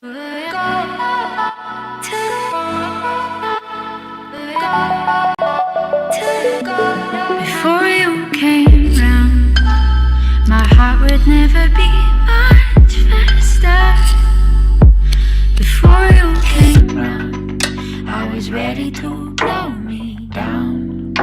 Before you came round, my heart would never beat much faster. Before you came round, I was ready to blow me down.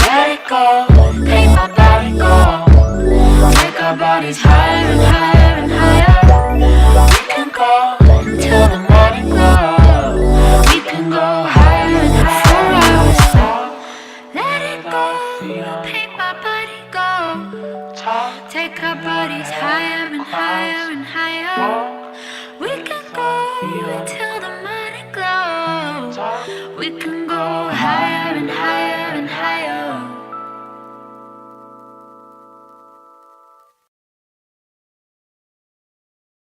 Let it go, make my body go. Take our bodies higher and higher and higher. We can go until the morning glow. We can go higher and higher. For hours now. Let it go, make my body go. Take our bodies higher and higher and higher. We can go until the morning glow. We can